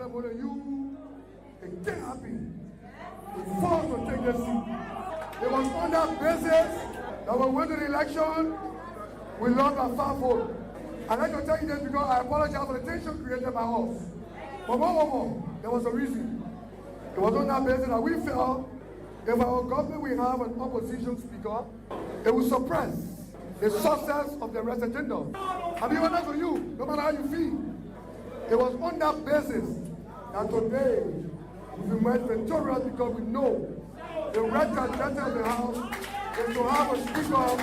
them more than you. It can't happen. We fought to take the seat. It was on that basis that when we went to the election, we lost our 5 votes. I'd like to tell you this because I apologize for the tension created by us. But more, there was a reason. It was on that basis that we felt if our government will have an opposition speaker, it will suppress the success of the referendum. I'll be honest with you, no matter how you feel. It was on that basis that today we emerged victorious because we know the right agenda of the House is to have a speaker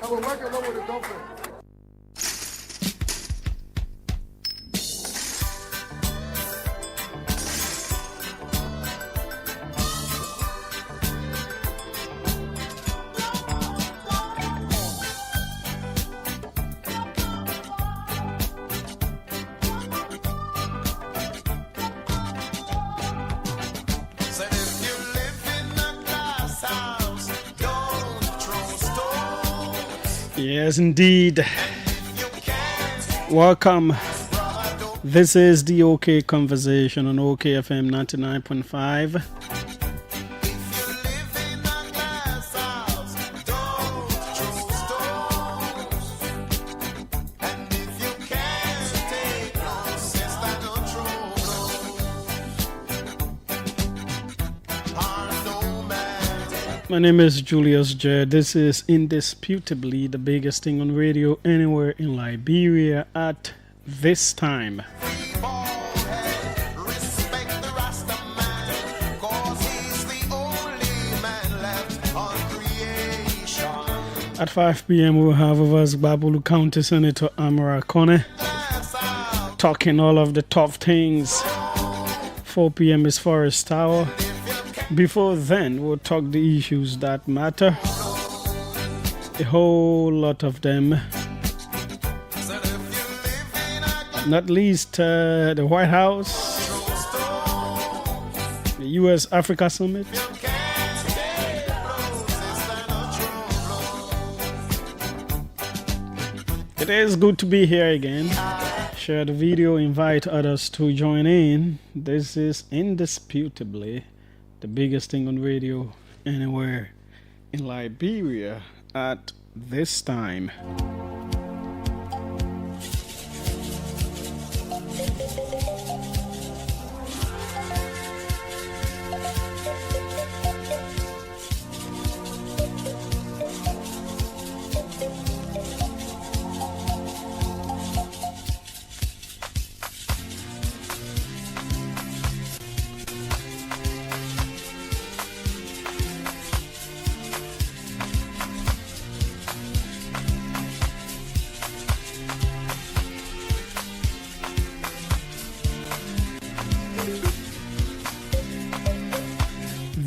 that will work along with the government. Yes, indeed. Welcome. This is the OK Conversation on OKFM 99.5. My name is Julius. This is indisputably the biggest thing on radio anywhere in Liberia at this time. At 5 p.m. we'll have with us Babulu County Senator Amara Kone talking all of the tough things. 4 p.m. is Forest Tower. Before then, we'll talk the issues that matter. A whole lot of them. Not least the White House, the US-Africa Summit. It is good to be here again. Share the video, invite others to join in. This is indisputably the biggest thing on radio anywhere in Liberia at this time.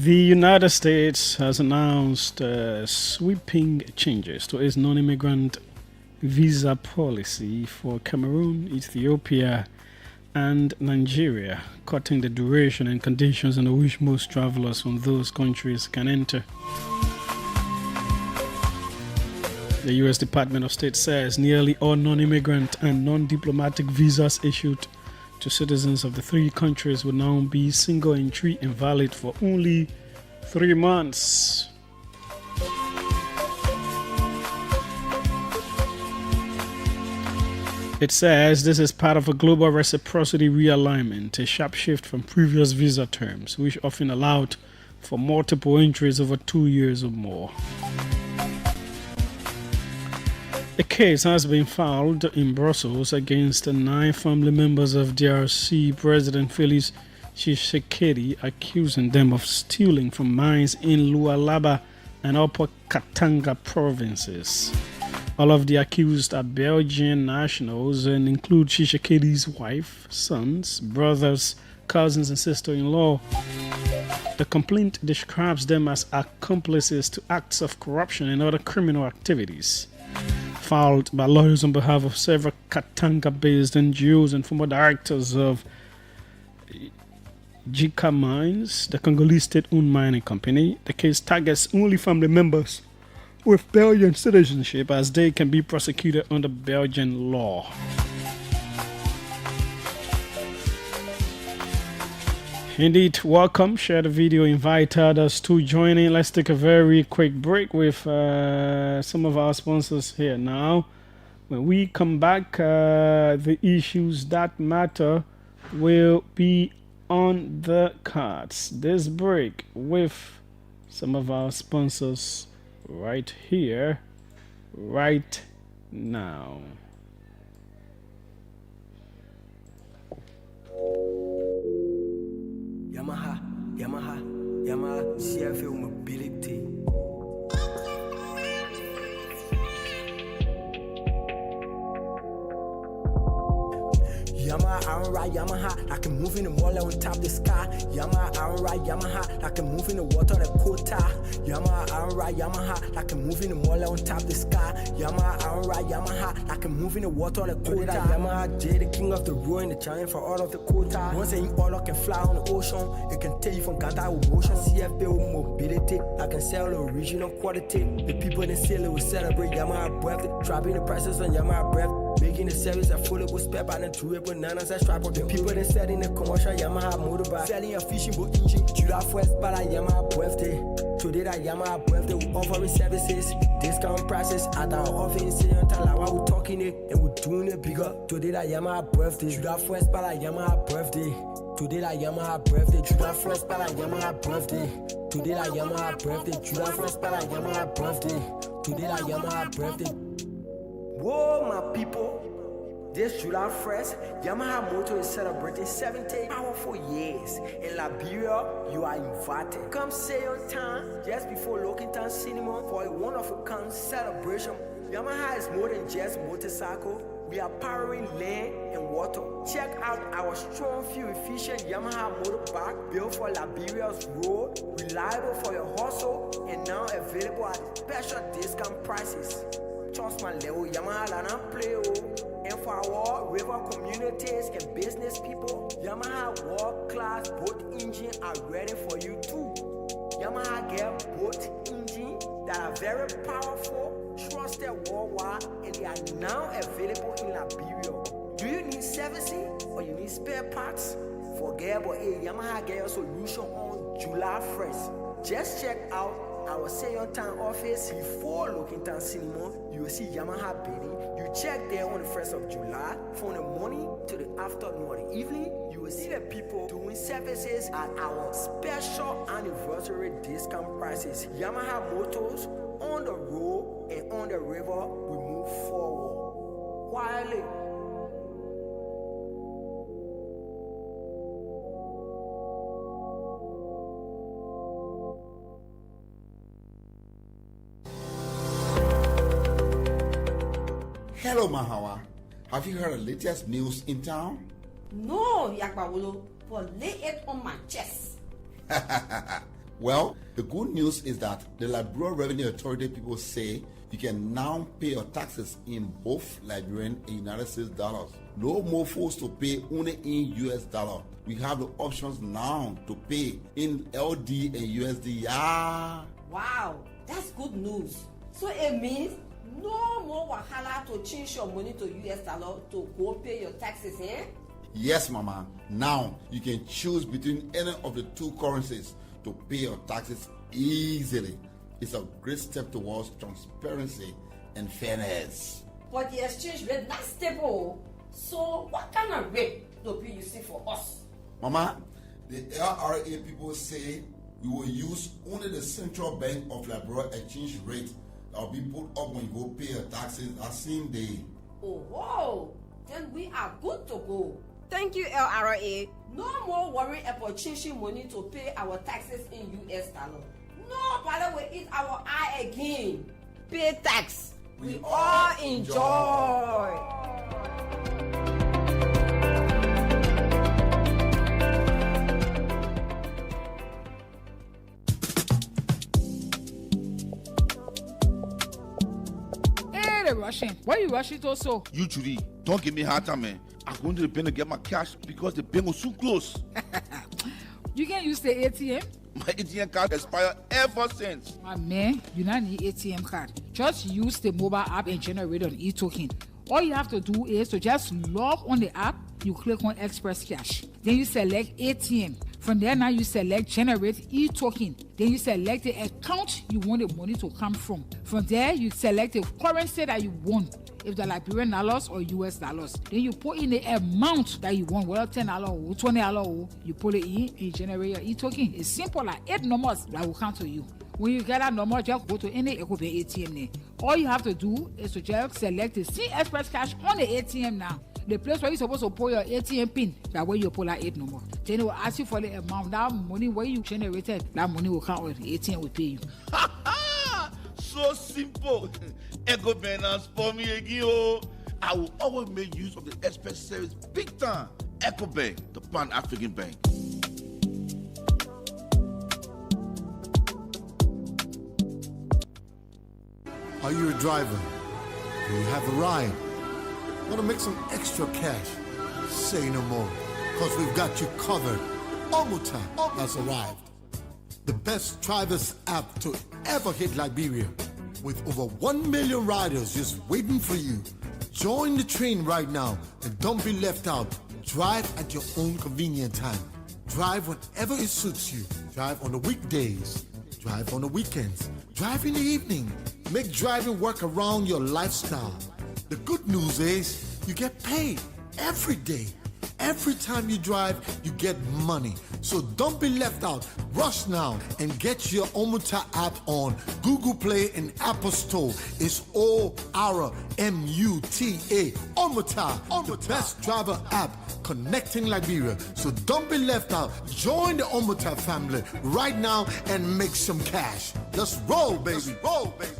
The United States has announced sweeping changes to its non-immigrant visa policy for Cameroon, Ethiopia, and Nigeria, cutting the duration and conditions under which most travelers from those countries can enter. The U.S. Department of State says nearly all non-immigrant and non-diplomatic visas issued to citizens of the 3 countries will now be single entry and valid for only 3 months. It says this is part of a global reciprocity realignment, a sharp shift from previous visa terms, which often allowed for multiple entries over 2 years or more. A case has been filed in Brussels against 9 family members of DRC President Felix Tshisekedi, accusing them of stealing from mines in Lualaba and Upper Katanga provinces. All of the accused are Belgian nationals and include Tshisekedi's wife, sons, brothers, cousins, and sister-in-law. The complaint describes them as accomplices to acts of corruption and other criminal activities. Filed by lawyers on behalf of several Katanga-based NGOs and former directors of Jika Mines, the Congolese state-owned mining company. The case targets only family members with Belgian citizenship, as they can be prosecuted under Belgian law. Indeed, welcome. Share the video, invite others to join in. Let's take a very quick break with some of our sponsors here now. When we come back, the issues that matter will be on the cards. This break with some of our sponsors right here, right now. Yamaha, CFL Mobility. Yamaha, I don't ride Yamaha, I can move in the mall on top of the sky. Yamaha, I don't ride Yamaha, I can move in the water, the quota. Yamaha, I don't ride Yamaha, I can move in the mall on top of the sky. Yamaha, I don't ride Yamaha, I can move in the water, the quota. Yamaha, J, the king of the road and the giant for all of the quota. Once you all can fly on the ocean, it can take you from Ghana with motion. CFL Mobility, I can sell the original quality. The people in Sale will celebrate Yamaha breath, dropping the prices on Yamaha breath. Making the service affordable, spare by the durable bananas and strap up the people that selling the commercial Yamaha motorbike, selling a fishing boat engine. July 1st by the Yamaha birthday. Today that Yamaha birthday, we offering services, discount prices at our office in Talawa. We're talking it and we're doing it bigger. Today that Yamaha birthday, July 1st by the Yamaha birthday. Today that Yamaha birthday, July 1st by the Yamaha birthday. Today that Yamaha birthday, July 1st by the Yamaha birthday. Today that Yamaha birthday. Whoa, my people, this July 1st, Yamaha Motor is celebrating 70 powerful years. In Liberia, you are invited. Come say your time just before Lockington Cinema for a one-of-a-kind celebration. Yamaha is more than just motorcycle. We are powering land and water. Check out our strong, fuel-efficient Yamaha motorbike built for Liberia's road, reliable for your hustle, and now available at special discount prices. Trust my level, Yamaha Lana play. And for our river communities and business people, Yamaha world-class boat engines are ready for you too. Yamaha get boat engines that are very powerful, trusted worldwide, and they are now available in Liberia. Do you need servicing or you need spare parts? Forget about it. Yamaha get your solution on July 1st. Just check out our Say on Time office before Lockington Cinema. You will see Yamaha Betty. You check there on the 1st of July. From the morning to the afternoon or the evening, you will see the people doing services at our special anniversary discount prices. Yamaha Motors on the road and on the river, we move forward. Quietly. Hello, Mahawa. Have you heard the latest news in town? No, Yakbawolo, but lay it on my chest. Well, the good news is that the Liberia Revenue Authority people say you can now pay your taxes in both Liberian and United States dollars. No more forced to pay only in US dollar. We have the options now to pay in LD and USD. Yeah. Wow, that's good news. So it means no more wahala to change your money to US dollar to go pay your taxes, eh? Yes, Mama. Now you can choose between any of the two currencies to pay your taxes easily. It's a great step towards transparency and fairness. But the exchange rate not stable. So what kind of rate do you see for us? Mama, the LRA people say we will use only the Central Bank of Liberia exchange rate that will be put up when you go pay your taxes that same day. Oh, whoa. Then we are good to go. Thank you, LRA. No more worry about changing money to pay our taxes in US dollar. Nobody will eat our eye again. Pay tax. We all enjoy. Hey, they're rushing. Why are you rushing to so? You, Judy, don't give me a hard time, man. I'm going to the bank to get my cash because the bank will soon close. You can use the ATM? My ATM card expired ever since. My man, you don't need ATM card. Just use the mobile app and generate an e-token. All you have to do is to just log on the app, you click on Express Cash. Then you select ATM. From there now you select generate e-token. Then you select the account you want the money to come from. From there you select the currency that you want. If the Liberian dollars or US dollars. Then you put in the amount that you want, whether $10 or $20, you put it in and generate your e-token. It's simple, like 8 numbers that will come to you. When you get that number, just go to any Ecobank ATM there. All you have to do is to just select the C Express Cash on the ATM now. The place where you're supposed to put your ATM pin, that's where you pull that 8 number. Then it will ask you for the amount. That money where you generated, that money will come with the ATM will pay you. So simple. Echo Binance for me again. Oh. I will always make use of the express service big time. Echo Bank, the Pan-African Bank. Are you a driver? Do you have a ride? Want to make some extra cash? Say no more, because we've got you covered. Omuta has arrived. The best drivers app to ever hit Liberia. With over 1 million riders just waiting for you. Join the train right now and don't be left out. Drive at your own convenient time. Drive whenever it suits you. Drive on the weekdays. Drive on the weekends. Drive in the evening. Make driving work around your lifestyle. The good news is you get paid every day. Every time you drive, you get money. So don't be left out. Rush now and get your Omuta app on Google Play and Apple Store. It's Omuta. Omuta, the best driver app connecting Liberia. So don't be left out. Join the Omuta family right now and make some cash. Let's roll, baby. Let's roll, baby.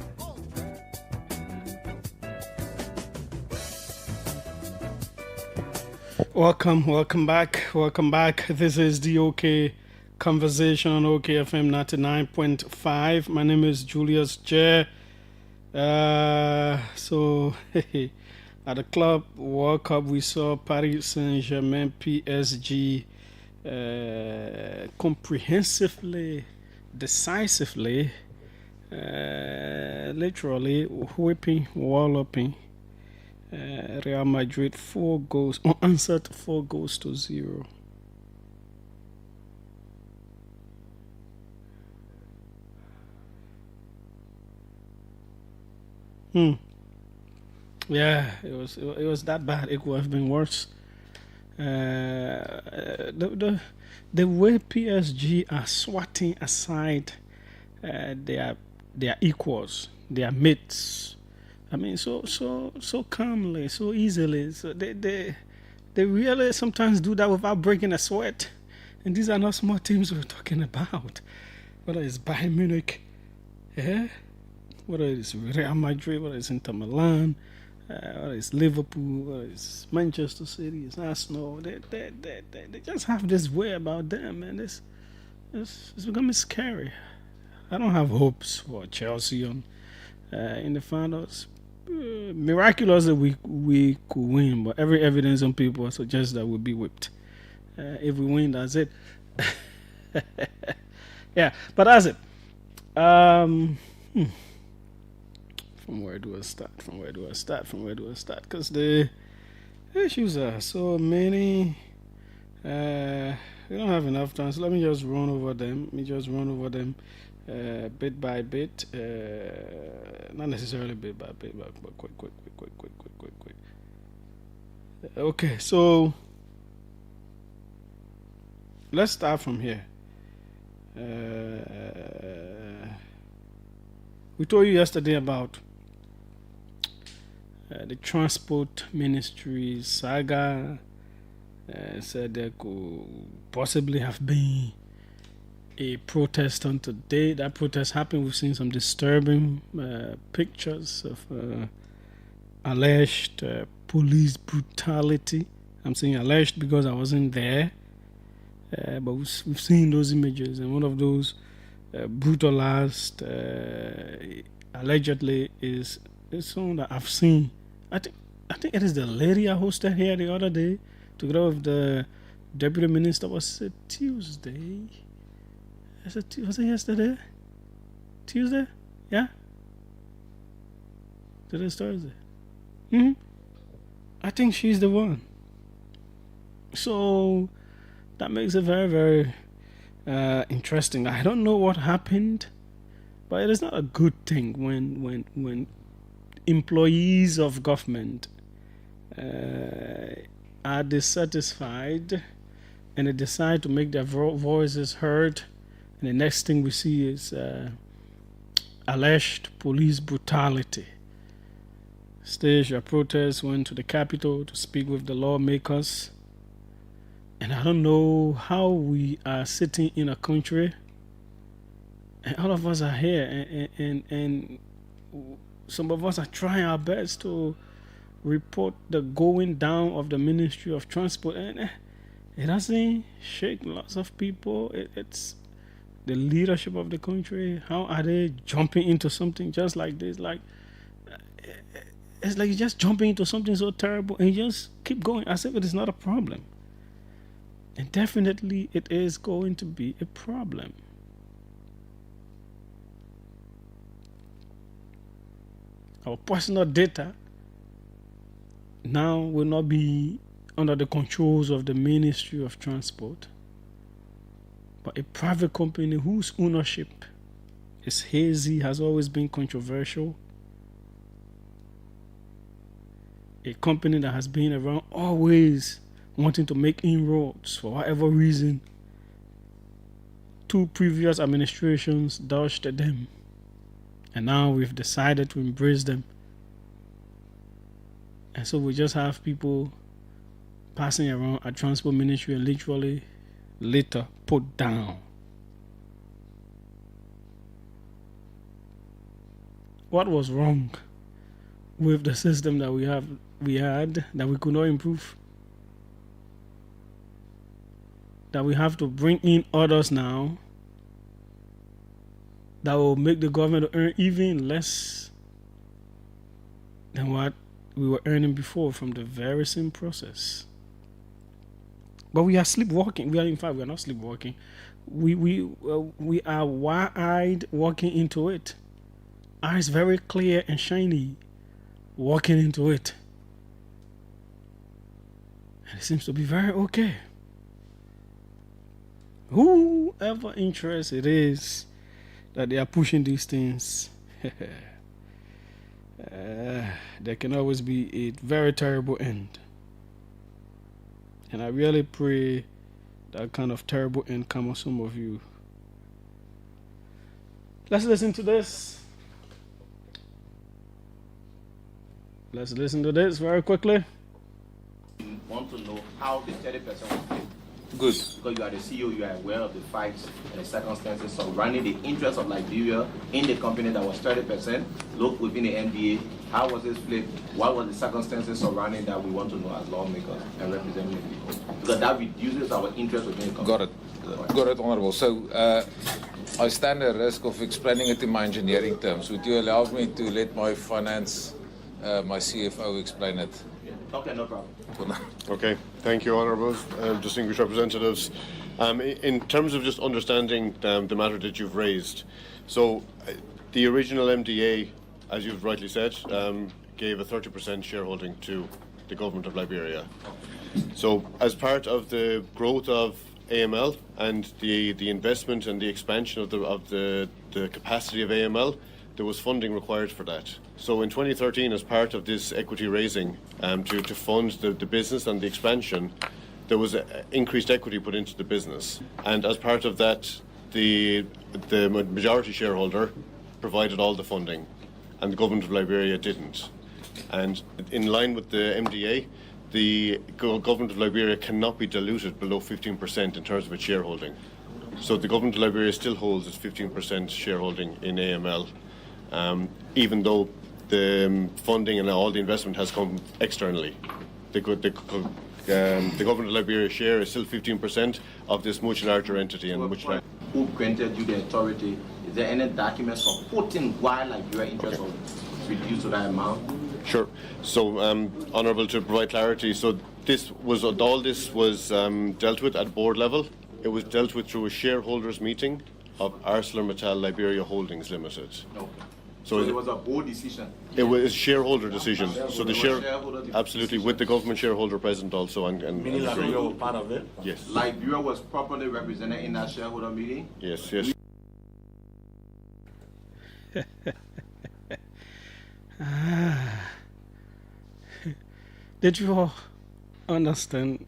Welcome back. This is the OK Conversation on OKFM 99.5. My name is Julius J. So at the Club World Cup, we saw Paris Saint-Germain PSG comprehensively, decisively, literally whipping, walloping Real Madrid 4 goals, unanswered 4 goals to 0. Yeah, it was that bad. It could have been worse. The way PSG are swatting aside their equals, their mates. I mean, so calmly, so easily. So they really sometimes do that without breaking a sweat. And these are not small teams we're talking about. Whether it's Bayern Munich, whether it's Real Madrid, whether it's Inter Milan, whether it's Liverpool, whether it's Manchester City, it's Arsenal. They just have this way about them, and it's becoming scary. I don't have hopes for Chelsea in the finals. Miraculously, we could win, but every evidence on people suggests that we'll be whipped. If we win, that's it. Yeah, but that's it. From where do I start? Because the issues are so many. We don't have enough time, so let me just run over them. Bit by bit, not necessarily bit by bit, but quick. Okay, so let's start from here. We told you yesterday about the transport ministry saga. Said there could possibly have been a protest on today. That protest happened. We've seen some disturbing pictures of alleged police brutality. I'm saying alleged because I wasn't there, but we've seen those images, and one of those brutalized allegedly is someone that I've seen. I think it is the lady I hosted here the other day together with the deputy minister. Was it Tuesday? Was it yesterday? Tuesday? Yeah? Today's Thursday. I think she's the one. So that makes it very, very interesting. I don't know what happened, but it is not a good thing when employees of government are dissatisfied and they decide to make their voices heard, and the next thing we see is alleged police brutality. Staged a protest, went to the Capitol to speak with the lawmakers. And I don't know how we are sitting in a country and all of us are here and some of us are trying our best to report the going down of the Ministry of Transport, and it doesn't shake lots of people. It's the leadership of the country. How are they jumping into something just like this? It's like you're just jumping into something so terrible and you just keep going as if it is not a problem. And definitely it is going to be a problem. Our personal data now will not be under the controls of the Ministry of Transport, but a private company whose ownership is hazy, has always been controversial. A company that has been around always wanting to make inroads for whatever reason. 2 previous administrations dodged them, and now we've decided to embrace them. And so we just have people passing around a transport ministry and literally later put down. What was wrong with the system that we had that we could not improve? That we have to bring in others now that will make the government earn even less than what we were earning before from the very same process. But we are sleepwalking. We are not sleepwalking. We are wide-eyed walking into it. Eyes very clear and shiny, walking into it. And it seems to be very okay. Whoever interest it is that they are pushing these things, there can always be a very terrible end. And I really pray that kind of terrible end come on some of you. Let's listen to this. Let's listen to this very quickly. Want to know how the 30% was paid. Good. Because you are the CEO, you are aware of the facts and the circumstances surrounding the interest of Liberia in the company that was 30%. Look within the MDA, how was this flipped? What were the circumstances surrounding that we want to know as lawmakers and representative people? Because that reduces our interest within the company. Got it, Honorable. So I stand the risk of explaining it in my engineering terms. Would you allow me to let my finance, my CFO explain it? Okay, no problem. Okay, thank you, Honourables, distinguished representatives. In terms of just understanding the matter that you've raised, so the original MDA, as you've rightly said, gave a 30% shareholding to the government of Liberia. So as part of the growth of AML and the investment and the expansion of the capacity of AML, there was funding required for that. So in 2013, as part of this equity raising to fund the business and the expansion, there was increased equity put into the business. And as part of that, the majority shareholder provided all the funding, and the government of Liberia didn't. And in line with the MDA, the government of Liberia cannot be diluted below 15% in terms of its shareholding. So the government of Liberia still holds its 15% shareholding in AML. Even though the funding and all the investment has come externally. The government of Liberia's share is still 15% of this much larger entity. And who granted you the authority? Is there any documents supporting why Liberia interest was reduced to that amount? Sure. So, Honourable, to provide clarity, so all this was dealt with at board level. It was dealt with through a shareholders meeting of ArcelorMittal Liberia Holdings Limited. Okay. So it was a board decision. It was a shareholder decision. So the Shareholder absolutely, decision. with the government shareholder present also. Meaning Liberia was part of it? Yes. Liberia was properly represented in that shareholder meeting. Yes, yes. Did you all understand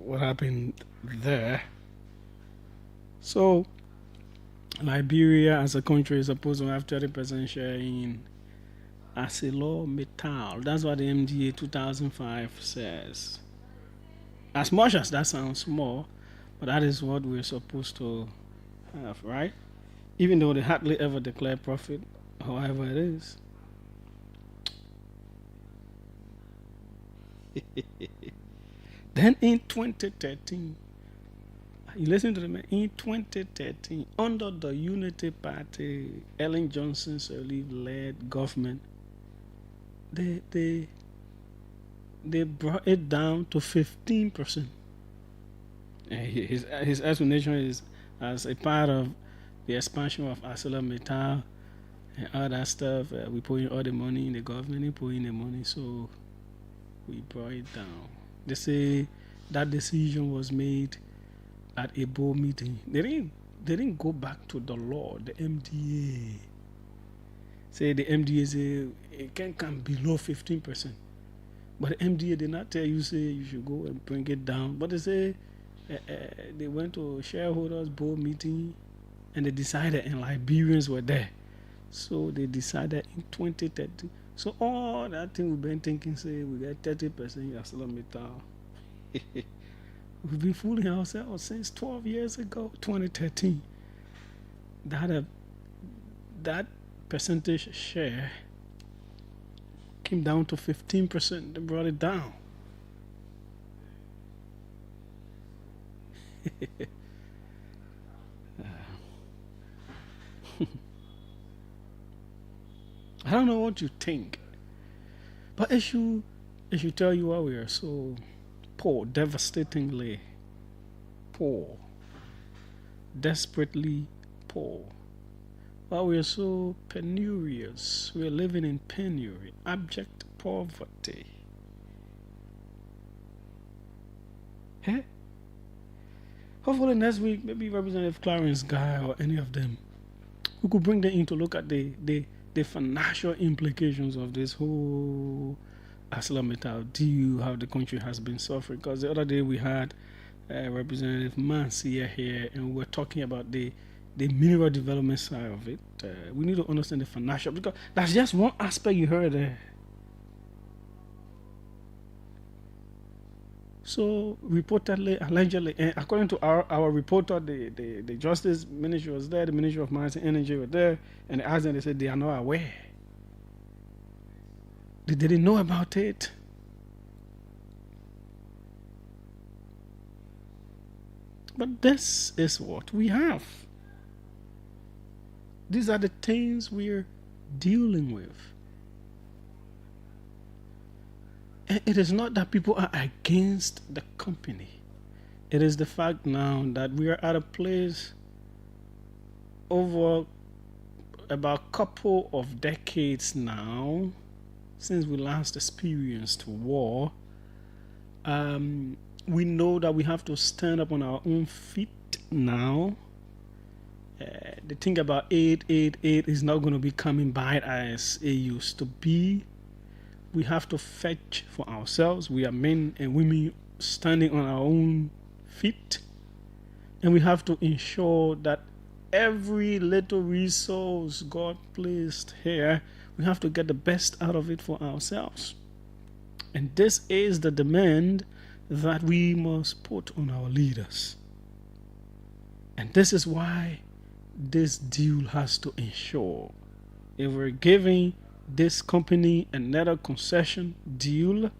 what happened there? So, Liberia as a country is supposed to have 30% share in ArcelorMittal. That's what the MDA 2005 says. As much as that sounds small, but that is what we're supposed to have, right? Even though they hardly ever declare profit, however it is. Then in 2013, you listen to the man, in 2013, under the Unity Party, Ellen Johnson Sirleaf-led government, they brought it down to 15%. His explanation is as a part of the expansion of ArcelorMittal and all that stuff. We put in all the money in the government, they put in the money, so we brought it down. They say that decision was made at a board meeting. They didn't go back to the law, the MDA. Say the MDA say it can't come below 15%. But the MDA did not tell you, say you should go and bring it down. But they say they went to shareholders board meeting and they decided, and Liberians were there. So they decided in 2030. So all that thing we've been thinking, say we get 30% ArcelorMittal. We've been fooling ourselves since 12 years ago, 2013. That percentage share came down to 15%. They brought it down. I don't know what you think, but it should tell you why we are so poor, devastatingly poor, desperately poor. Why we are so penurious. We are living in penury, abject poverty. Hey? Hopefully next week, maybe Representative Clarence Guy or any of them, we could bring them in to look at the financial implications of this whole ArcelorMittal deal, how the country has been suffering. Because the other day we had Representative Mansia here, and we were talking about the mineral development side of it. We need to understand the financial, because that's just one aspect you heard there. So reportedly, allegedly, and according to our reporter, the Justice Ministry was there, the Ministry of Mines and Energy were there, and they asked them, they said they are not aware. They didn't know about it. But this is what we have. These are the things we're dealing with. And it is not that people are against the company. It is the fact now that we are at a place over about a couple of decades now, since we last experienced war. We know that we have to stand up on our own feet now. The thing about 888 is not going to be coming by as it used to be. We have to fetch for ourselves. We are men and women standing on our own feet. And we have to ensure that every little resource God placed here, we have to get the best out of it for ourselves. And this is the demand that we must put on our leaders. And this is why this deal has to ensure, if we're giving this company another concession deal,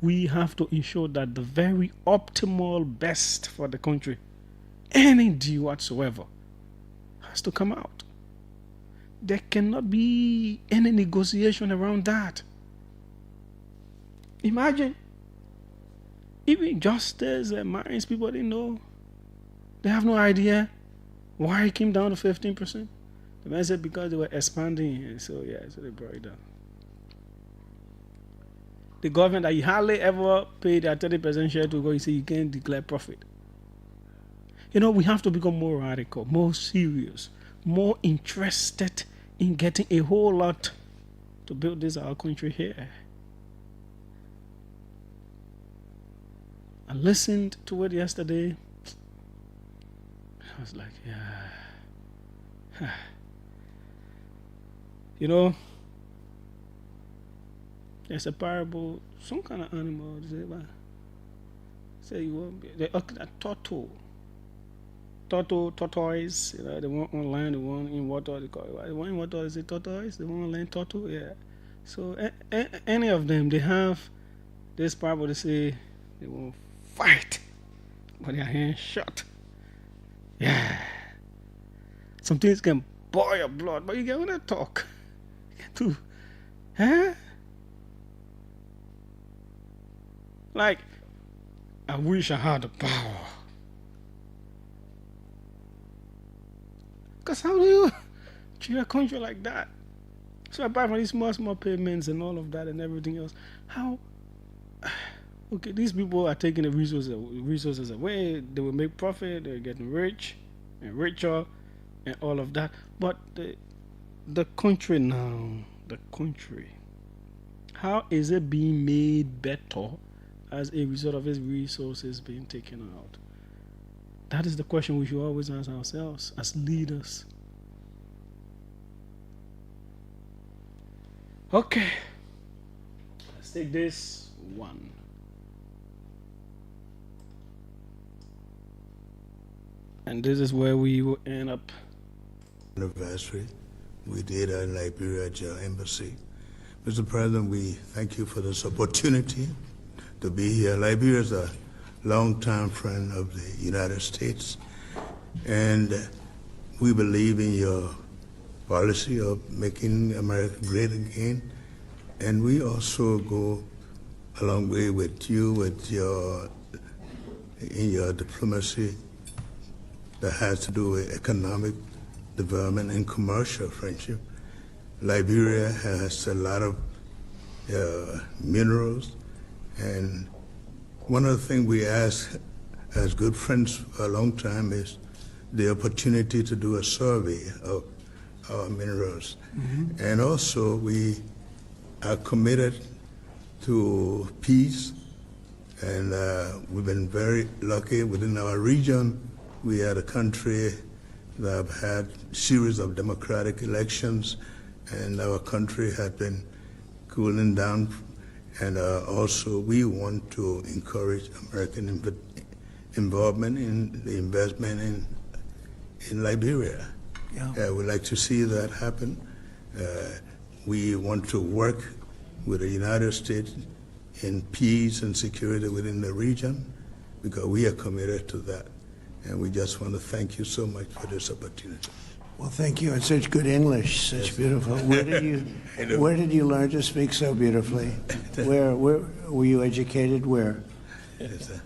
we have to ensure that the very optimal best for the country, any deal whatsoever, has to come out. There cannot be any negotiation around that. Imagine, even Justice and Mines people didn't know. They have no idea why it came down to 15%. The man said because they were expanding, so they brought it down. The government that you hardly ever paid a 30% share to go, you say you can't declare profit. We have to become more radical, more serious, more interested in getting a whole lot to build this our country here. I listened to it yesterday. I was like, yeah. There's a parable, some kind of animal, say you won't be, a tortoise, the one on land, the one in water, the one in water is a tortoise, the one on land, turtle, yeah. So any of them, they have this parable, they say they won't fight, but their hands shut. Yeah. Some things can boil your blood, but you get when I talk. You get to, Like, I wish I had the power. Because how do you treat a country like that? So apart from these small payments and all of that and everything else, how? Okay, these people are taking the resources away. They will make profit. They're getting rich and richer and all of that. But the country now, how is it being made better as a result of its resources being taken out? That is the question we should always ask ourselves as leaders. Okay, let's take this one. And this is where we will end up. Anniversary. We did in Liberia at your embassy. Mr. President, we thank you for this opportunity to be here. Liberia is a longtime friend of the United States, and we believe in your policy of making America great again. And we also go a long way with you in your diplomacy that has to do with economic development and commercial friendship. Liberia has a lot of minerals, and one of the things we ask as good friends for a long time is the opportunity to do a survey of our minerals. Mm-hmm. And also we are committed to peace, and we've been very lucky within our region. We are a country that have had a series of democratic elections, and our country has been cooling down. And also we want to encourage American involvement in the investment in Liberia. Yeah. We'd like to see that happen. We want to work with the United States in peace and security within the region, because we are committed to that. And we just want to thank you so much for this opportunity. Well, thank you. And such good English, such beautiful. Where did you learn to speak so beautifully? Where were you educated? Where? Yes, sir.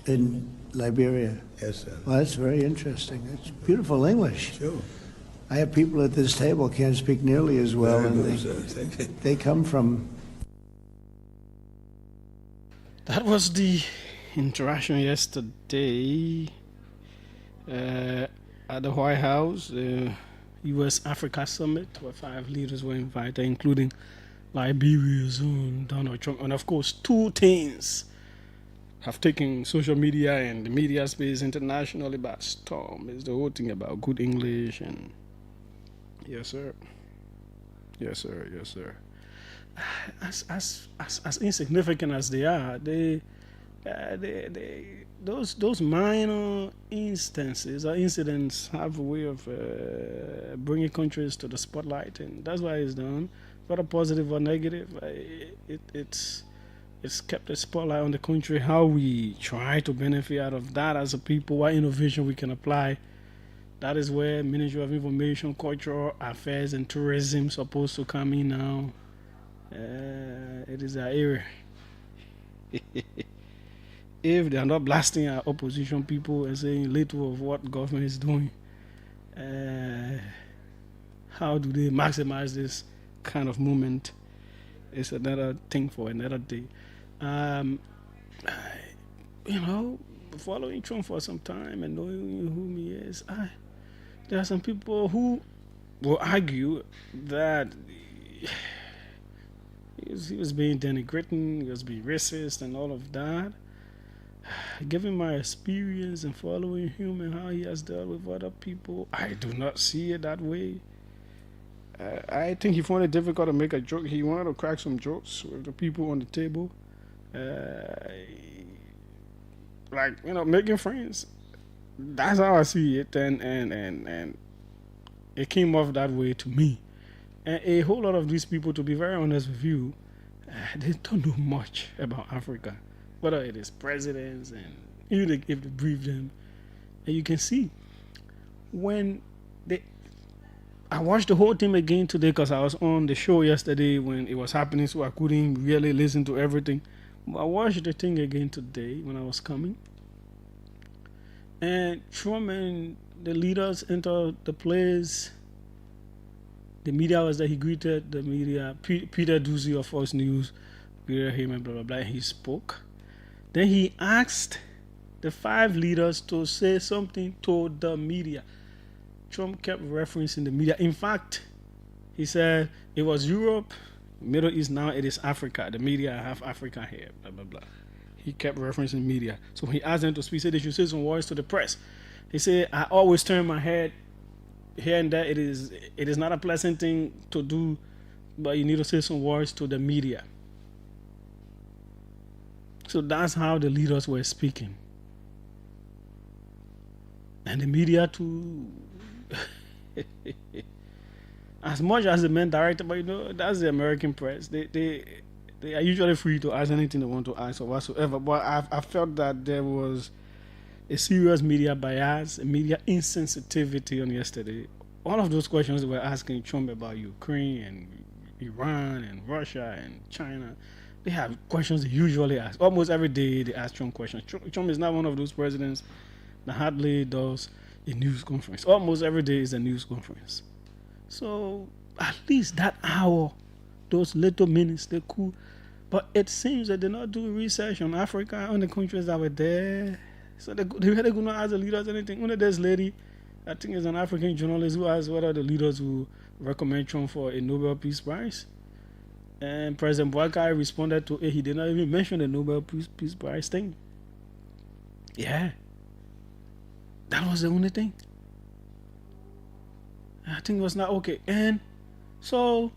In Liberia. Yes, sir. Well, that's very interesting. That's beautiful English. Sure. I have people at this table can't speak nearly as well, Very and good, sir. they come from. That was the interaction yesterday at the White House, U.S. Africa Summit, where 5 leaders were invited, including Liberia's own Donald Trump. And of course, 2 things have taken social media and the media space internationally by storm. It's the whole thing about good English and yes, sir. Yes, sir. Yes, sir. As insignificant as they are, those minor instances or incidents have a way of bringing countries to the spotlight, and that's why it's done. Whether positive or negative, it's kept a spotlight on the country, how we try to benefit out of that as a people, what innovation we can apply. That is where Ministry of Information, Cultural Affairs and Tourism supposed to come in now. It is our area. If they are not blasting our opposition people and saying little of what government is doing, how do they maximize this kind of movement is another thing for another day. You know, following Trump for some time and knowing who he is, there are some people who will argue that he was being denigrating, he was being racist and all of that. Given my experience in following him and how he has dealt with other people, I do not see it that way. I think he found it difficult to make a joke. He wanted to crack some jokes with the people on the table. Like, you know, making friends. That's how I see it. And it came off that way to me. And a whole lot of these people, to be very honest with you, they don't know much about Africa. Whether it is presidents and even if they brief them. And you can see when I watched the whole thing again today because I was on the show yesterday when it was happening, so I couldn't really listen to everything. But I watched the thing again today when I was coming. And Trump and the leaders entered the place. The media was there. He greeted the media. Peter Doocy of Fox News greeted him and blah, blah, blah. And he spoke. Then he asked the 5 leaders to say something to the media. Trump kept referencing the media. In fact, he said it was Europe, Middle East, now it is Africa. The media have Africa here, blah, blah, blah. He kept referencing media. So he asked them to speak. He said they should say some words to the press. He said, I always turn my head here and there. It is not a pleasant thing to do, but you need to say some words to the media. So that's how the leaders were speaking. And the media too. As much as the men directed, but you know, that's the American press. They are usually free to ask anything they want to ask or whatsoever. But I felt that there was a serious media bias, a media insensitivity on yesterday. All of those questions they were asking Trump about Ukraine and Iran and Russia and China, they have questions they usually ask. Almost every day they ask Trump questions. Trump is not one of those presidents that hardly does a news conference. Almost every day is a news conference. So at least that hour, those little minutes, they're cool. But it seems that they're not doing research on Africa, on the countries that were there. So they really could not ask the leaders anything. Only this lady, I think is an African journalist, who asked what are the leaders who recommend Trump for a Nobel Peace Prize. And President Buhari responded to it. He did not even mention the Nobel Peace Prize thing. Yeah. That was the only thing. I think it was not okay. And so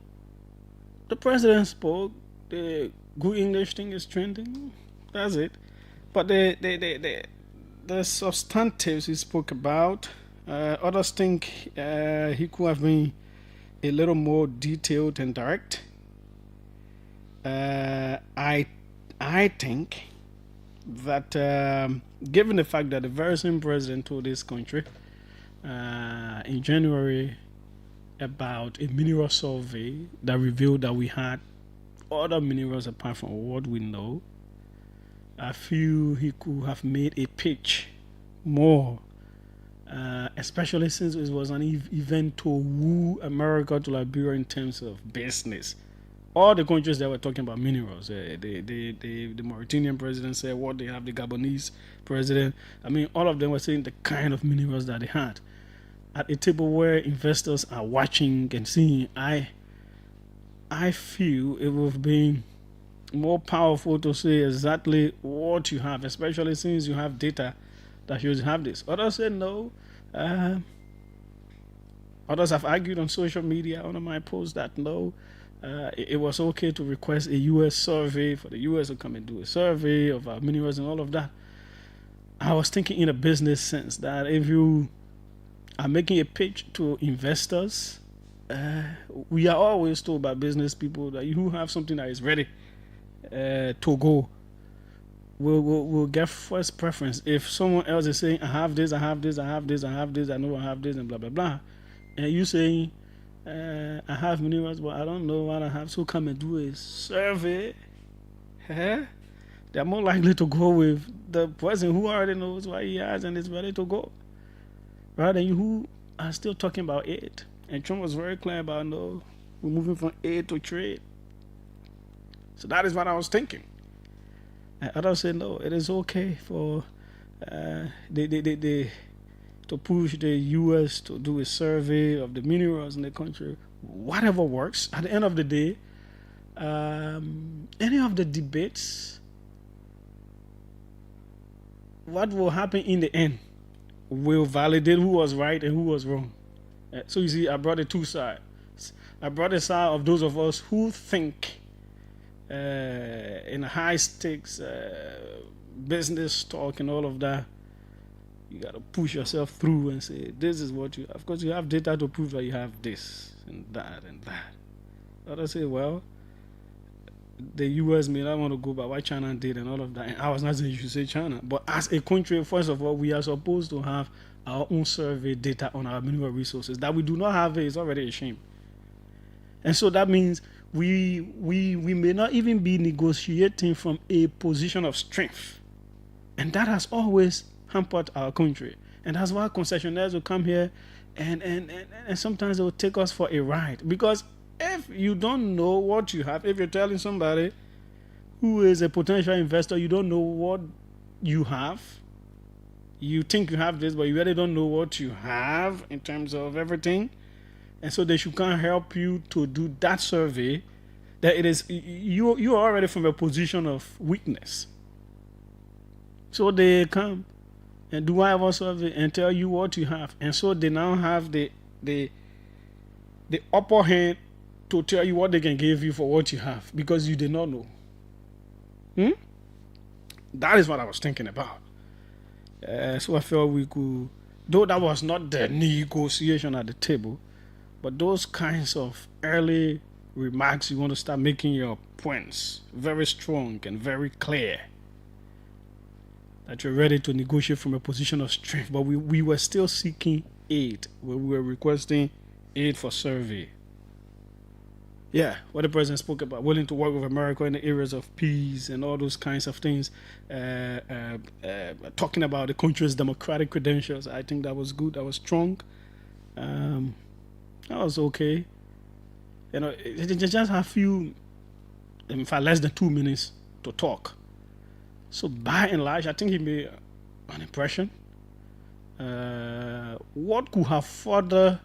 the president spoke. The good English thing is trending. That's it. But the substantives he spoke about, others think he could have been a little more detailed and direct. I think that given the fact that the very same president told this country in January about a mineral survey that revealed that we had other minerals apart from what we know, I feel he could have made a pitch more, especially since it was an event to woo America to Liberia in terms of business. All the countries that were talking about minerals, the Mauritanian president said what they have, the Gabonese president, I mean, all of them were saying the kind of minerals that they had. At a table where investors are watching and seeing, I feel it would have been more powerful to say exactly what you have, especially since you have data that shows you have this. Others said no. Others have argued on social media under my post that no, it was okay to request a U.S. survey for the U.S. to come and do a survey of our minerals and all of that. I was thinking in a business sense that if you are making a pitch to investors, we are always told by business people that you have something that is ready to go. We'll get first preference. If someone else is saying, I have this, I have this, I have this, I have this, I know I have this, and blah, blah, blah, and you saying, I have minerals, but I don't know what I have, so come and do a survey, they're more likely to go with the person who already knows what he has and is ready to go, rather than you who are still talking about it. And Trump was very clear about, no, we're moving from aid to trade. So that is what I was thinking. And others said, no, it is okay for to push the U.S. to do a survey of the minerals in the country. Whatever works. At the end of the day, any of the debates, what will happen in the end will validate who was right and who was wrong. So you see, I brought the two sides. I brought the side of those of us who think in high stakes business talk and all of that, you got to push yourself through and say, this is what you have. Of course, you have data to prove that you have this and that and that. Others say, well, the U.S. may not want to go by what China did and all of that. And I was not saying you should say China. But as a country, first of all, we are supposed to have our own survey data on our mineral resources. That we do not have it is already a shame. And so that means we may not even be negotiating from a position of strength. And that has always hampered our country. And that's why concessionaires will come here and sometimes they will take us for a ride. Because if you don't know what you have, if you're telling somebody who is a potential investor, you don't know what you have, you think you have this, but you really don't know what you have in terms of everything. And so they should can't help you to do that survey. That it is you are already from a position of weakness. So they come and do whatever survey and tell you what you have. And so they now have the upper hand to tell you what they can give you for what you have because you did not know. That is what I was thinking about. So I felt we could, though that was not the negotiation at the table, but those kinds of early remarks, you want to start making your points very strong and very clear. That you're ready to negotiate from a position of strength. But we were still seeking aid. We were requesting aid for survey. Yeah, what the president spoke about, willing to work with America in the areas of peace and all those kinds of things. Talking about the country's democratic credentials, I think that was good. That was strong. That was okay. You know, it just have few, in fact, less than 2 minutes to talk. So by and large, I think he made an impression. What could have further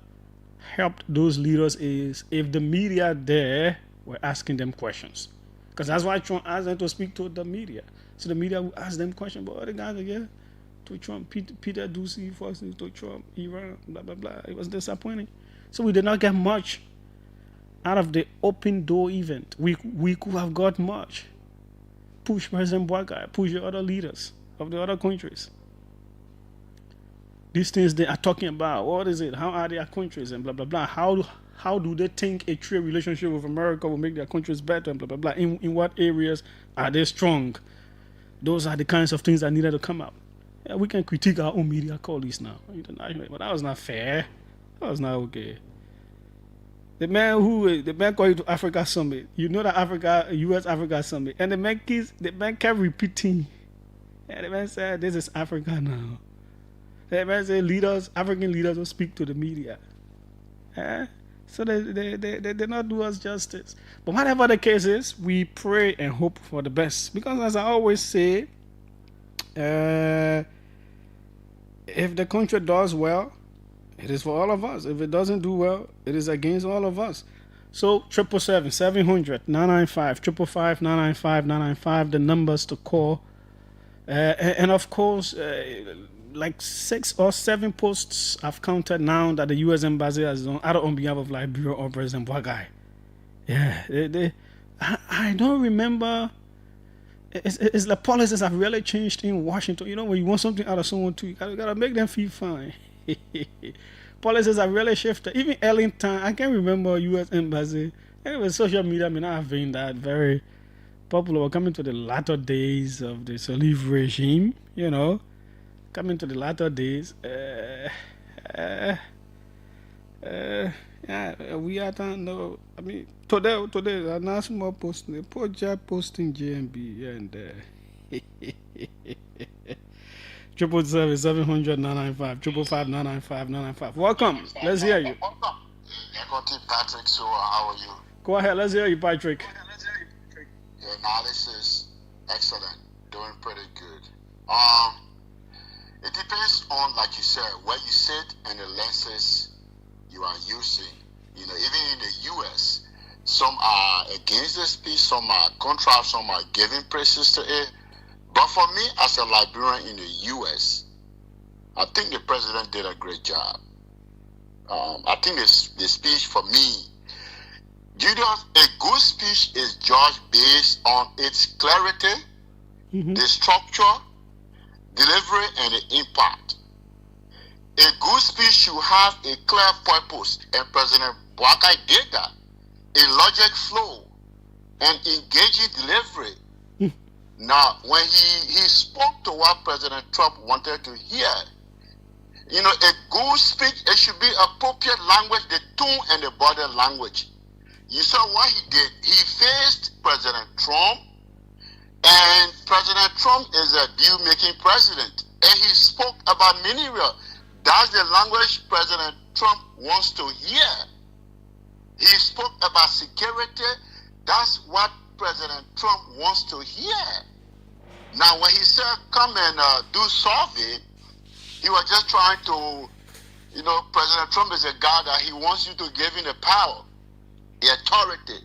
helped those leaders is if the media there were asking them questions. Because that's why Trump asked them to speak to the media. So the media would ask them questions, but all the guys are here to Trump, Peter Ducey, Fox News to Trump, Iran, blah, blah, blah. It was disappointing. So we did not get much out of the open door event. We could have got much. Push President Bwagai, push the other leaders of the other countries. These things they are talking about, what is it? How are their countries and blah, blah, blah. How do they think a trade relationship with America will make their countries better and blah, blah, blah. In what areas are they strong? Those are the kinds of things that needed to come out. Yeah, we can critique our own media colleagues now, internationally, but that was not fair. That was not okay. The man called you to Africa Summit. You know that U.S. Africa Summit. And the man kept repeating. And the man said, this is Africa now. The man said, African leaders will speak to the media. So they did not do us justice. But whatever the case is, we pray and hope for the best. Because as I always say, if the country does well, it is for all of us. If it doesn't do well, it is against all of us. So 777-700-995, 555-995-995, the numbers to call. And of course, like 6 or 7 posts I've counted now that the U.S. Embassy has done, either on behalf of Liberia or President Bwagai. Yeah, I don't remember. It's the policies have really changed in Washington. You know, when you want something out of someone too, you gotta make them feel fine. Policies have really shifted. Even Ellington, I can't remember U.S. Embassy. Anyway, social media may not have been that very popular. We're coming to the latter days of the Salif regime, you know. Coming to the latter days. Yeah, we are done. No, I mean, today, a national posting, the project posting JMB and 777-700-995, 555-995-995. Welcome. Let's hear you. Equity Patrick, so how are you? Go ahead, let's hear you, Patrick. Your analysis, excellent, doing pretty good. It depends on, like you said, where you sit and the lenses you are using. You know, even in the U.S., some are against the speech, some are contra, some are giving praises to it. But for me, as a Liberian in the U.S., I think the president did a great job. I think the speech for me, Julius, a good speech is judged based on its clarity, the structure, delivery, and the impact. A good speech should have a clear purpose, and President Buhari did that. A logic flow and engaging delivery. Now, when he spoke to what President Trump wanted to hear, you know, a good speech, it should be appropriate language, the tone and the body language. You saw what he did. He faced President Trump, and President Trump is a deal-making president, and he spoke about mineral. That's the language President Trump wants to hear. He spoke about security. That's what President Trump wants to hear. Now, when he said, come and do survey, he was just trying to, you know, President Trump is a guy that he wants you to give him the power, the authority.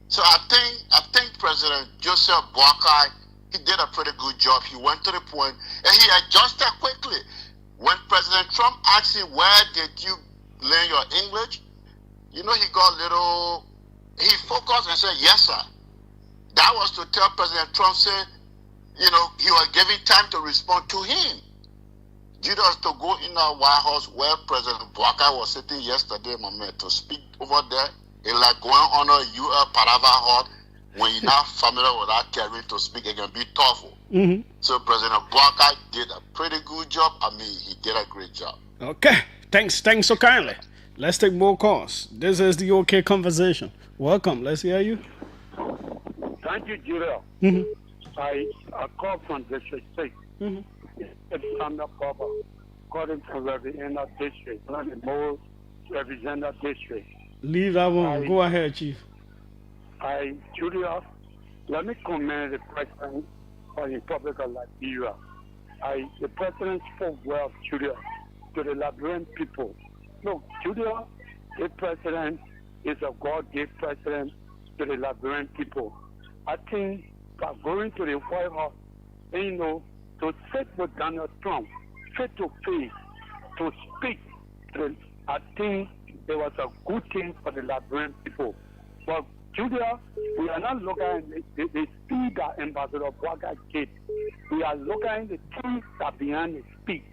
So I think President Joseph Boakai, he did a pretty good job. He went to the point and he adjusted quickly. When President Trump asked him, where did you learn your English? You know, he got little, he focused and said, yes, sir. That was to tell President Trump, say, you know, he was giving time to respond to him. Julius, to go in the White House where President Buhari was sitting yesterday, my man, to speak over there, it's like going on a UL Parava Hall when you're not familiar with that carrying to speak, it can be tough. So President Buhari did a pretty good job. I mean, he did a great job. Okay, thanks so kindly. Let's take more calls. This is the OK Conversation. Welcome, let's hear you. Thank you, Julius. I call from District 6. It's Samuel Papa, calling from Ravenna District, one of the most Ravenna District. Leave that one. Go ahead, Chief. Julius, let me commend the President of the Republic of Liberia. The President spoke well, Julius, to the Liberian people. Look, Julius, the President is a God-given President to the Liberian people. I think by going to the White House, you know, to sit with Donald Trump, face to face, to speak, I think it was a good thing for the Liberian people. But Julia, we are not looking at the speed that Ambassador Buhari did. We are looking at the things that behind the speech.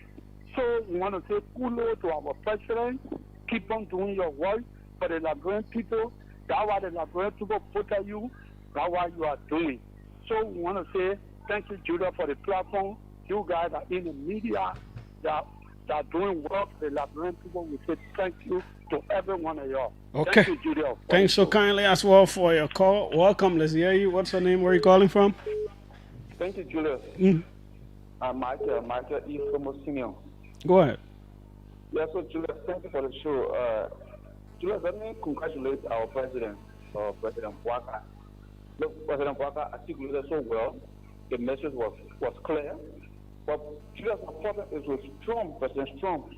So we want to say kudos to our president. Keep on doing your work for the Liberian people. That's why the Liberian people voted you. That's what you are doing. So we want to say thank you, Julia, for the platform. You guys are in the media that are doing work for the Liberian people. We say thank you to every one of y'all. Okay. Thank you, Julia. Thanks so kindly as well for your call. Welcome, let's hear you. What's your name? Where are you calling from? Thank you, Julius. I'm Michael E. from Senior. Go ahead. Yeah, so Julius, thank you for the show. Julius, let me congratulate our president, President Buhari. Look, President Buhari articulated so well. The message was clear. But Julius, the problem is with Trump, President Trump.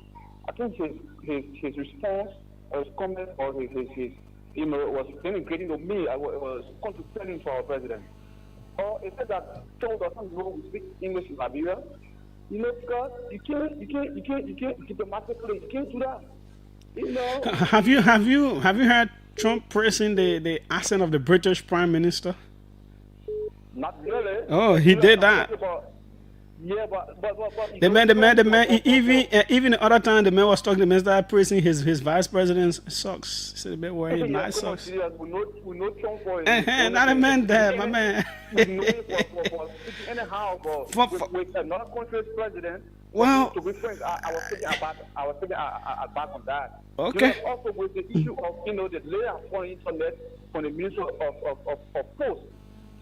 I think his response or his comment or his email was denigrating to me. It was condescending for our president. Or it said that Trump doesn't know we speak English in Liberia. You know, because you can't diplomatically, you can't do that. You know. Have you heard Trump praising the accent of the British Prime Minister? Not really. Oh, he did that. Yeah, but the man. Even the other time, the man was talking. The man started praising his vice president's socks. He said, "A bit worried, nice socks." We know Trump for not a man there, my man. We know him for anyhow, but with another country's president. Well, to be frank, I was thinking back on that. Okay. Also with the issue of the layer on internet from the Minister of Post.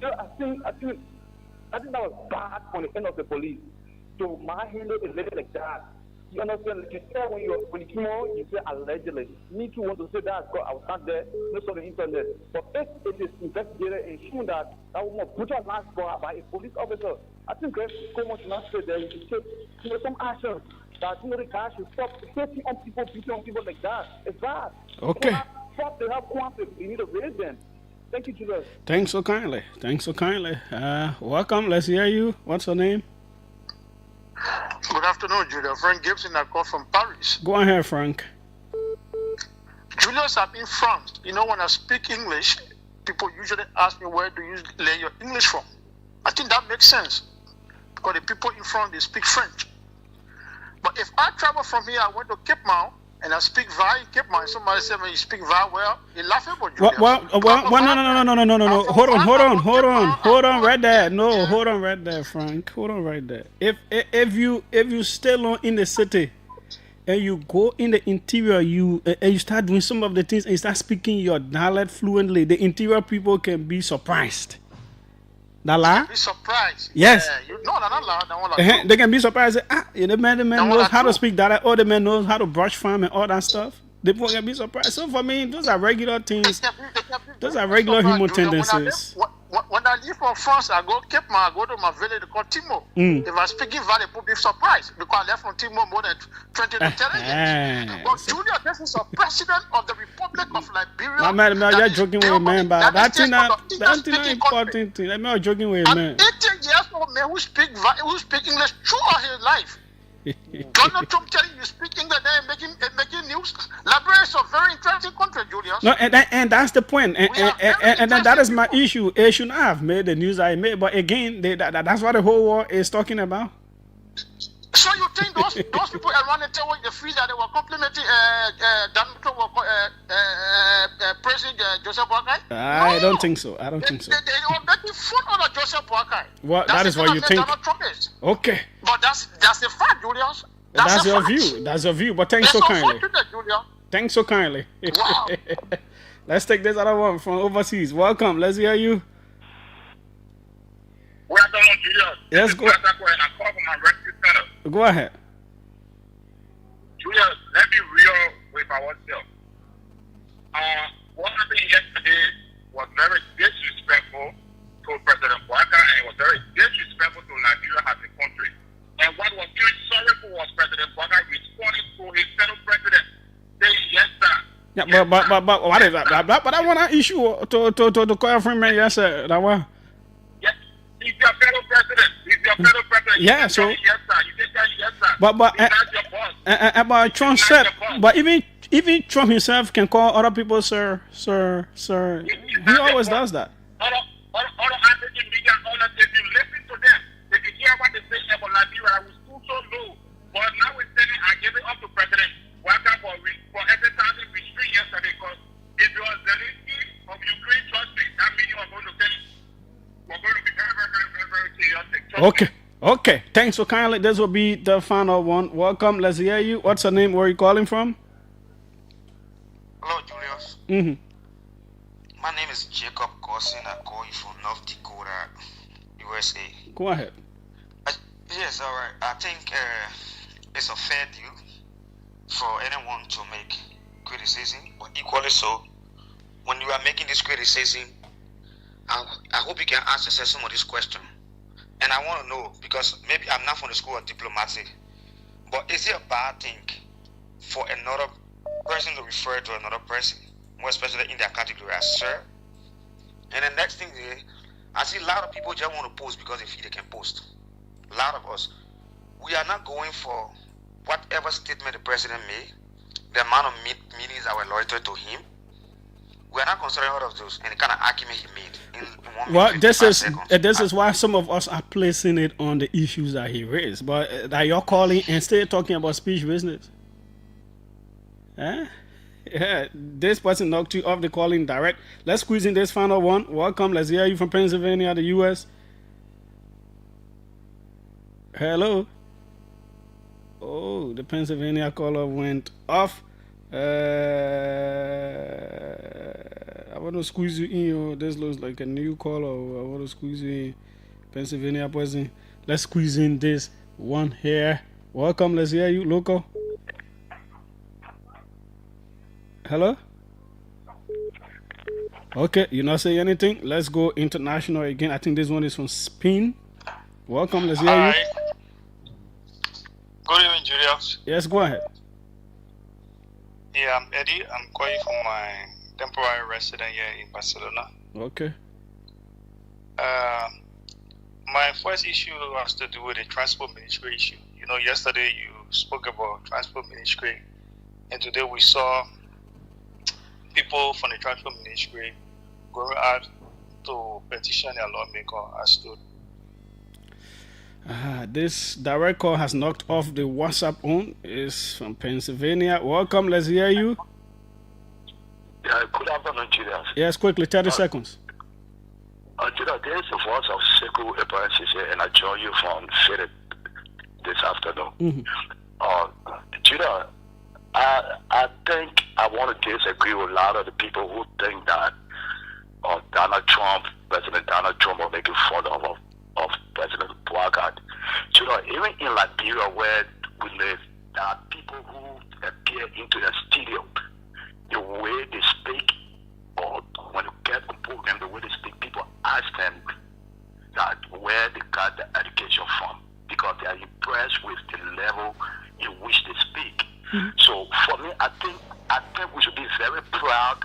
So I think that was bad on the end of the police. So my handle is later like that. You understand? Like you said when you came on, you say allegedly. Me too want to say that because I was not there, not on the internet. But if it is investigated and shown that was more brutal last by a police officer, I think so much not say that you should take some action. That the guy should stop taking on people, beating on people like that. It's bad. Okay. They have quantity. You need to raise them. Thank you, Julius. Thanks so kindly. Welcome. Let's hear you. What's your name? Good afternoon, Julius. Frank Gibson, I call from Paris. Go ahead, Frank. Julius, I'm in France. You know, when I speak English, people usually ask me, where do you learn your English from? I think that makes sense because the people in France, they speak French. But if I travel from here, I went to Cape Mount, and I speak very Cape Mount. Somebody said, "Man, you speak very well." They laugh about Julius. No. Hold on, right there. No, hold on, right there, Frank. Hold on, right there. If you stay long in the city, and you go in the interior, and you start doing some of the things, and you start speaking your dialect fluently, the interior people can be surprised. Be surprised. Yes. They can be surprised. The man knows how to speak that, or the man knows how to brush farm and all that stuff. The people can be surprised. So for me, those are regular things. Those are regular human tendencies. When I leave from France, I go Cape Mount, I go to my village called Timo. If I speak in Valley, people be surprised because I left from Timo more than 20 to 30 years. But Julius, this is a president of the Republic of Liberia. Man, you're joking with a man, but that's not important thing. I'm not joking with a man. 18 years old man who speak English throughout his life. Donald Trump telling you speak English and making news. Liberia is a very interesting country, Julius. No, and that's the point. And that is my issue. It should not have made the news I made. But again, that's what the whole world is talking about. So you think those people around the table, they feel that they were complimenting Donald Trump praising Joseph Boakai? I don't think so. They were making fun of Joseph Boakai. Well, that is what you think. Donald Trump is. Okay. But that's the fact, Julius. That's your view. That's your view. But thanks so kindly. Julius. Thanks so kindly. Wow. Let's take this other one from overseas. Welcome. Let's hear you. Welcome, Julius. Yes, go. Go ahead. Julius, let me real with ourselves. What happened yesterday was very disrespectful to President Boakai, and it was very disrespectful to Nigeria as a country. And what was feeling sorry for was President Boakai responding to his fellow president, saying, "Yes, sir." Yeah, but what is that? But I want to issue to call friend man. Yes, sir. That one. Yes, he's your fellow president. Yeah, so. Yes, sir. You did that, yes, sir. But Trump said, but even Trump himself can call other people sir. He always does that. Other African media owners, if you listen to them, if you hear what they say about Nigeria, I was too so low. But now we're saying I give it up to President Boakai for exercising restraint yesterday, because if you are Zelensky of Ukraine, trust me, that means you are going to tell you. We're going to be very chaotic. Okay. Thanks for kindly. This will be the final one. Welcome. Let's hear you. What's your name? Where are you calling from? Hello, Julius. My name is Jacob Corson. I call you from North Dakota, USA. Go ahead. Yes, all right. I think it's a fair deal for anyone to make criticism, but equally so, when you are making this criticism, I hope you can answer some of this question. And I want to know, because maybe I'm not from the school of diplomacy, but is it a bad thing for another person to refer to another person, more especially in their category as sir? And the next thing is, I see a lot of people just want to post because they feel they can post. A lot of us, we are not going for whatever statement the president made, the amount of meetings that were loyal to him. We are not considering all of those and the kind of argument he made in 1 minute. Well, this is why some of us are placing it on the issues that he raised. But that you're calling and still talking about speech business. Yeah, this person knocked you off the calling direct. Let's squeeze in this final one. Welcome. Let's hear you from Pennsylvania, the U.S. Hello. Oh, the Pennsylvania caller went off. I want to squeeze you in. This looks like a new caller. I want to squeeze you in. Pennsylvania person. Let's squeeze in this one here. Welcome. Let's hear you, local. Hello? Okay, you're not saying anything. Let's go international again. I think this one is from Spain. Welcome. Let's hear you. Good evening, Julius. Yes, go ahead. Yeah, I'm Eddie. I'm calling from my temporary resident here in Barcelona. Okay. My first issue has to do with the transport ministry issue. You know, yesterday you spoke about transport ministry, and today we saw people from the transport ministry going out to petition their lawmaker as to. This direct call has knocked off the WhatsApp on. It's from Pennsylvania. Welcome. Let's hear you. Yeah, good afternoon, Julius. Yes, quickly, 30 seconds. Julius, there is a voice of Sekou appearances here, and I join you from Philip this afternoon. Julius, I think I want to disagree with a lot of the people who think that President Donald Trump will make fun of President Bouaga. Julius, even in Liberia where we live, there are people who appear into the studio. The way they speak, or when you get a program, the way they speak, people ask them that where they got the education from, because they are impressed with the level in which they speak. So for me, I think we should be very proud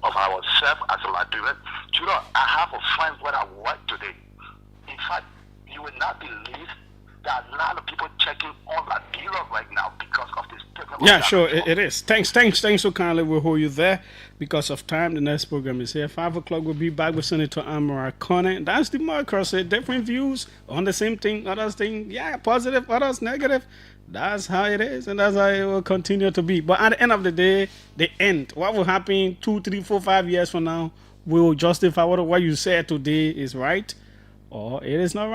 of ourselves as a Liberian. You know, I have a friend where I work today. In fact, you will not believe that a lot of people checking on Liberia right now because of this. Yeah, sure, it is. Thanks so kindly. We'll hold you there because of time. The next program is here. 5 o'clock, we'll be back with Senator Amara Conant. That's democracy. Different views on the same thing. Others think, yeah, positive, others negative. That's how it is, and that's how it will continue to be. But at the end of the day, the end, what will happen 2, 3, 4, 5 years from now will justify what you said today is right or it is not right.